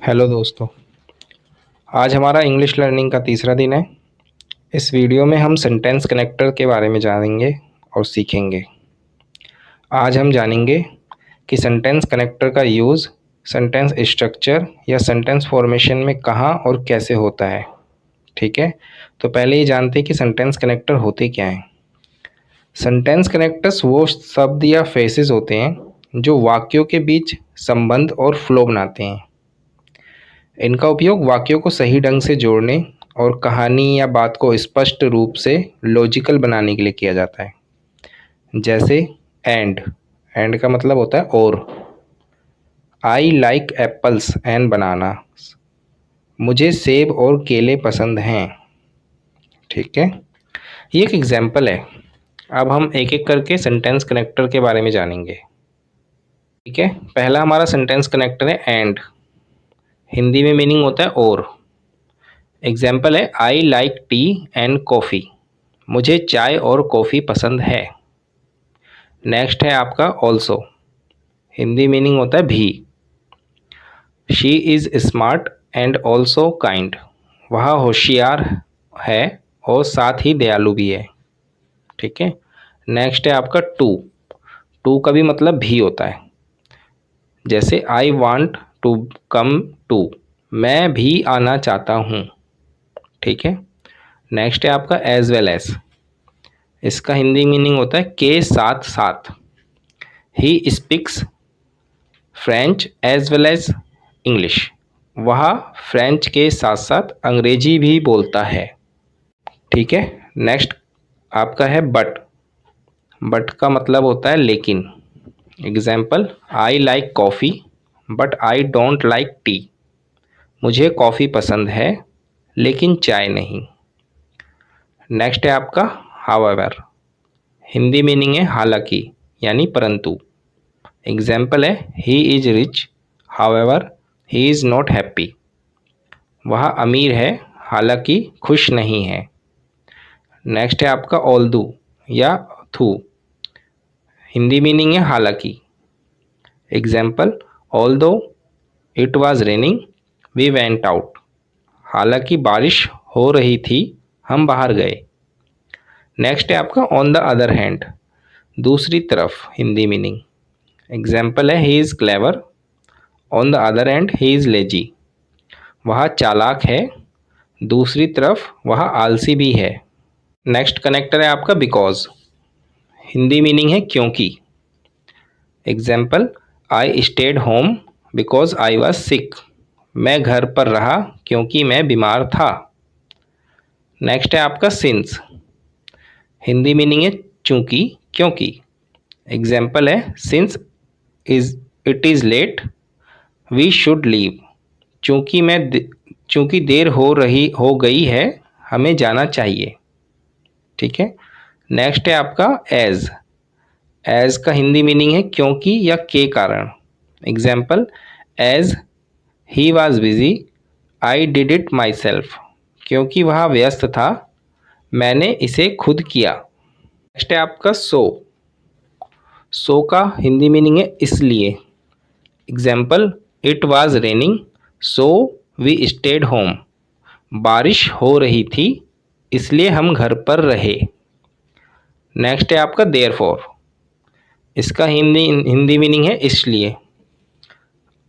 Hello दोस्तों। आज हमारा इंग्लिश लर्निंग का तीसरा दिन है। इस वीडियो में हम सेंटेंस कनेक्टर के बारे में जानेंगे और सीखेंगे। आज हम जानेंगे कि सेंटेंस कनेक्टर का यूज़ सेंटेंस स्ट्रक्चर या सेंटेंस फॉर्मेशन में कहाँ और कैसे होता है। ठीक है, तो पहले ये जानते हैं कि सेंटेंस कनेक्टर होते क्या हैं। सेंटेंस कनेक्टर्स वो शब्द या फ्रेजेस होते हैं जो वाक्यों के बीच संबंध और फ्लो बनाते हैं। इनका उपयोग वाक्यों को सही ढंग से जोड़ने और कहानी या बात को स्पष्ट रूप से लॉजिकल बनाने के लिए किया जाता है। जैसे एंड एंड का मतलब होता है और। आई लाइक एप्पल्स एंड बनाना, मुझे सेब और केले पसंद हैं। ठीक है, ये एक एग्जाम्पल है। अब हम एक एक करके सेंटेंस कनेक्टर के बारे में जानेंगे। ठीक है, पहला हमारा सेंटेंस कनेक्टर है एंड। हिंदी में मीनिंग होता है और। एग्जाम्पल है I like T and coffee, मुझे चाय और कॉफ़ी पसंद है। नेक्स्ट है आपका ऑल्सो। हिंदी मीनिंग होता है भी। She is smart and also kind, वह होशियार है और साथ ही दयालु भी है। ठीक है, नेक्स्ट है आपका टू। टू का भी मतलब भी होता है। जैसे I want to come to, मैं भी आना चाहता हूँ। ठीक है, नेक्स्ट है आपका एज वेल एज। इसका हिंदी मीनिंग होता है के साथ साथ। He speaks French as well as English, वह फ्रेंच के साथ साथ अंग्रेजी भी बोलता है। ठीक है, नेक्स्ट आपका है बट। बट का मतलब होता है लेकिन। Example I like coffee but I don't like T, मुझे कॉफ़ी पसंद है लेकिन चाय नहीं। नेक्स्ट है आपका हाउएवर। हिंदी मीनिंग है हालांकि यानी परंतु। एग्जाम्पल है he is rich however he is not happy, वह अमीर है हालांकि खुश नहीं है। नेक्स्ट है आपका ऑल्दो या थू। हिंदी मीनिंग है हालांकि। Example although it was raining we went out, हालांकि बारिश हो रही थी हम बाहर गए। नेक्स्ट है आपका ऑन द अदर हैंड, दूसरी तरफ। हिंदी मीनिंग। एग्जाम्पल है he is clever on the other hand he is lazy, वह चालाक है दूसरी तरफ वह आलसी भी है। नेक्स्ट कनेक्टर है आपका बिकॉज। हिंदी मीनिंग है क्योंकि। Example I stayed home because I was sick, मैं घर पर रहा क्योंकि मैं बीमार था। नेक्स्ट है आपका सिंस। हिंदी मीनिंग है चूंकि क्योंकि। एग्जाम्पल है since is it is late we should leave, चूंकि देर हो गई है हमें जाना चाहिए। ठीक है, नेक्स्ट है आपका एज। एज का हिंदी मीनिंग है क्योंकि या के कारण। Example as he was busy I did it myself, क्योंकि वह व्यस्त था मैंने इसे खुद किया। नेक्स्ट है आपका सो। सो का हिंदी मीनिंग है इसलिए। Example it was raining so we stayed home, बारिश हो रही थी इसलिए हम घर पर रहे। नेक्स्ट है आपका देयरफॉर। इसका हिंदी मीनिंग है इसलिए,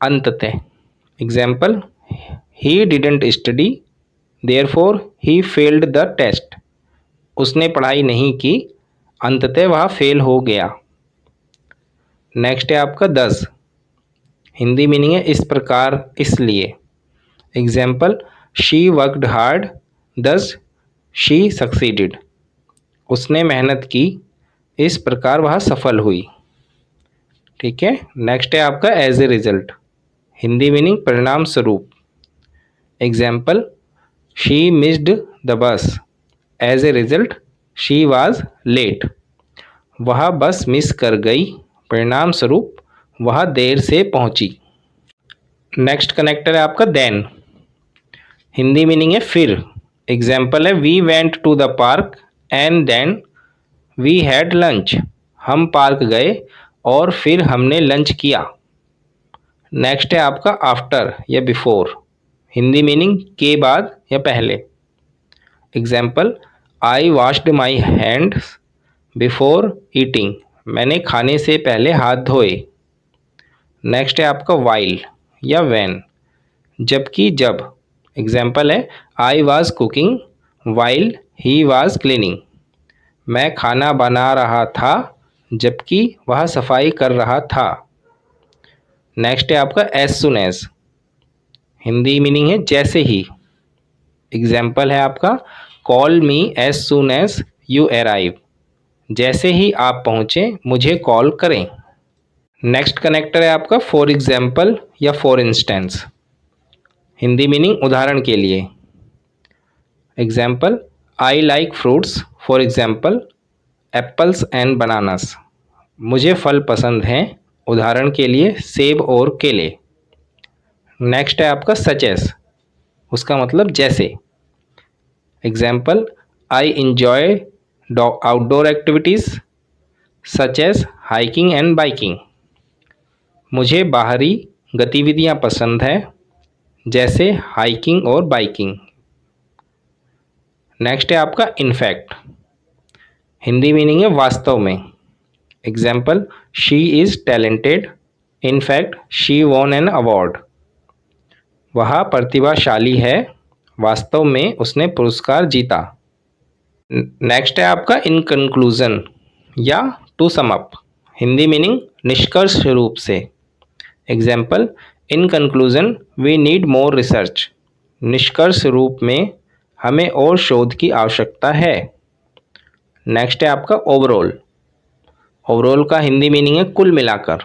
अंततः। Example he didn't study therefore he failed the test, उसने पढ़ाई नहीं की अंततः वह फेल हो गया। नेक्स्ट है आपका दस। हिंदी मीनिंग है इस प्रकार इसलिए। एग्जाम्पल शी वर्कड हार्ड दस शी सक्सीडेड, उसने मेहनत की इस प्रकार वह सफल हुई। ठीक है, नेक्स्ट है आपका as a result. Hindi meaning परिणाम स्वरूप। Example she missed the bus as a result she was late, वह बस मिस कर गई परिणाम स्वरूप वह देर से पहुंची। नेक्स्ट कनेक्टर है आपका देन। हिंदी मीनिंग है फिर। एग्जाम्पल है we went to the park and then we had lunch, हम पार्क गए और फिर हमने लंच किया। नेक्स्ट है आपका आफ्टर या बिफोर, हिंदी मीनिंग के बाद या पहले। Example, I washed my hands before eating, मैंने खाने से पहले हाथ धोए। नेक्स्ट है आपका वाइल या वैन, जबकि जब। एग्जाम्पल है, I was cooking while he was cleaning, मैं खाना बना रहा था जबकि वह सफाई कर रहा था। नेक्स्ट है आपका as soon as, Hindi meaning है जैसे ही। एग्जाम्पल है आपका, call me as soon as you arrive, जैसे ही आप पहुँचे मुझे कॉल करें। नेक्स्ट कनेक्टर है आपका फॉर एग्जाम्पल या फॉर इंस्टेंस, हिंदी मीनिंग उदाहरण के लिए। Example, I like fruits for example apples and bananas, मुझे फल पसंद हैं, उदाहरण के लिए सेब और केले। नेक्स्ट है आपका सच एस, उसका मतलब जैसे। Example, I enjoy outdoor activities such as hiking and biking, मुझे बाहरी गतिविधियां पसंद है जैसे हाइकिंग और बाइकिंग। नेक्स्ट है आपका इनफैक्ट, हिंदी मीनिंग है वास्तव में। Example, she is talented in fact she von an award, वह प्रतिभाशाली है, वास्तव में उसने पुरस्कार जीता। नेक्स्ट है आपका इन कंक्लूजन या to sum up, Hindi meaning निष्कर्ष रूप से। Example, in conclusion we need more research, निष्कर्ष रूप में हमें और शोध की आवश्यकता है। नेक्स्ट है आपका ओवरऑल, ओवरऑल का हिंदी मीनिंग है कुल मिलाकर।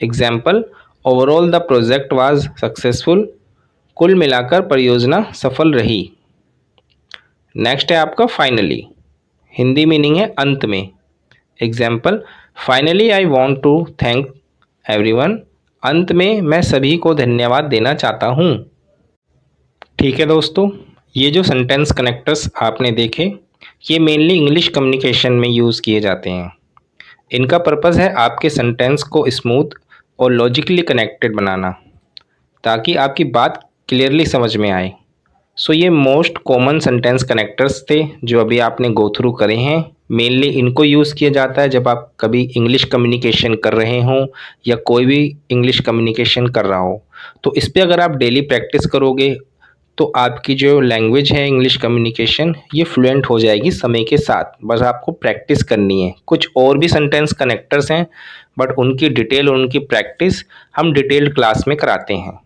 Example, overall the project was successful, कुल मिलाकर परियोजना सफल रही। नेक्स्ट है आपका फाइनली, हिंदी मीनिंग है अंत में। Example, finally I want to thank everyone, अंत में मैं सभी को धन्यवाद देना चाहता हूँ। ठीक है दोस्तों, ये जो सेंटेंस कनेक्टर्स आपने देखे, ये मेनली इंग्लिश कम्युनिकेशन में यूज़ किए जाते हैं। इनका पर्पज़ है आपके सेंटेंस को स्मूथ और लॉजिकली कनेक्टेड बनाना, ताकि आपकी बात क्लियरली समझ में आए। सो ये मोस्ट कॉमन सेंटेंस कनेक्टर्स थे जो अभी आपने गो थ्रू करे हैं। मेनली इनको यूज़ किया जाता है जब आप कभी इंग्लिश कम्युनिकेशन कर रहे हों या कोई भी इंग्लिश कम्युनिकेशन कर रहा हो। तो इस पर अगर आप डेली प्रैक्टिस करोगे तो आपकी जो लैंग्वेज है इंग्लिश कम्युनिकेशन, ये फ्लुएंट हो जाएगी समय के साथ। बस आपको प्रैक्टिस करनी है। कुछ और भी सेंटेंस कनेक्टर्स हैं, बट उनकी डिटेल और उनकी प्रैक्टिस हम डिटेल्ड क्लास में कराते हैं।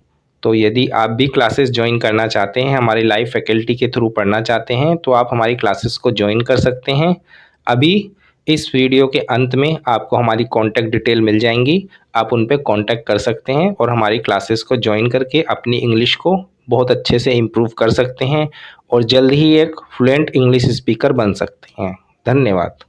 तो यदि आप भी क्लासेस ज्वाइन करना चाहते हैं, हमारी लाइव फैकल्टी के थ्रू पढ़ना चाहते हैं, तो आप हमारी क्लासेस को ज्वाइन कर सकते हैं। अभी इस वीडियो के अंत में आपको हमारी कॉन्टैक्ट डिटेल मिल जाएंगी, आप उन पर कॉन्टैक्ट कर सकते हैं और हमारी क्लासेस को ज्वाइन करके अपनी इंग्लिश को बहुत अच्छे से इम्प्रूव कर सकते हैं और जल्द ही एक फ्लुएंट इंग्लिश स्पीकर बन सकते हैं। धन्यवाद।